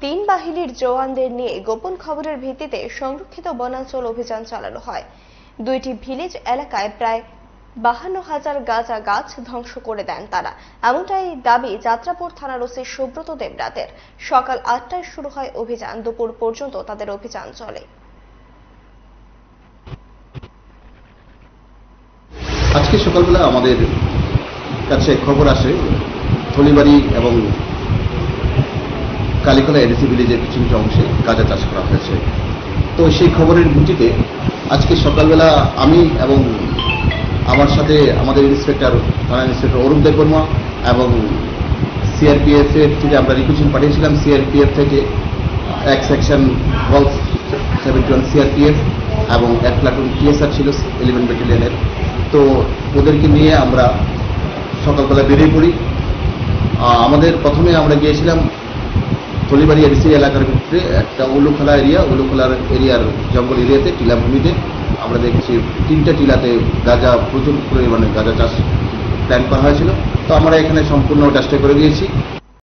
তিন বাহিনীর জওয়ানদের নিয়ে গোপন খবরের ভিত্তিতে সংরক্ষিত বনাঞ্চল অভিযান চালানো হয়। 2টি ভিলেজ এলাকায় প্রায় 52,000 গাঁজা গাছ ধ্বংস করে দেন তারা। এমনটাই দাবি যাত্রাপুর থানার ওসি সুব্রত দেবরাতের। সকাল 8টায় শুরু হয় অভিযান, দুপুর পর্যন্ত তাদের অভিযান চলে। আজকে সকালবেলা আমাদের কাছে খবর আসে থলিবাড়ি এবং কালীকলা এডিসি ভিলেজের কিছু কিছু অংশে গাঁজা চাষ করা হয়েছে। তো সেই খবরের ভিত্তিতে আজকে সকালবেলা আমি এবং আমার সাথে আমাদের ইন্সপেক্টর থানা ইন্সপেক্টর অরূপ দেববর্মা এবং সিআরপিএফ এর থেকে আমরা রিকুইজিশন পাঠিয়েছিলাম। সিআরপিএফ থেকে এক সেকশন গলফ 71 সিআরপিএফ এবং এক প্লাটুন টিএসআর ছিল 11 ব্যাটালিয়নের। তো ওদেরকে নিয়ে আমরা সকালবেলা বেরিয়ে পড়ি। আমাদের প্রথমে আমরা গিয়েছিলাম থলিবাড়ি এডিসি এলাকার ভিতরে একটা উলুখোলা এরিয়ার জঙ্গল এরিয়াতে টিলাভূমিতে আমরা দেখেছি 3টা টিলাতে গাঁজা প্রচুর পরিমাণে গাঁজা চাষ প্ল্যান করা হয়েছিল। তো আমরা এখানে সম্পূর্ণ চেষ্টা করে দিয়েছি।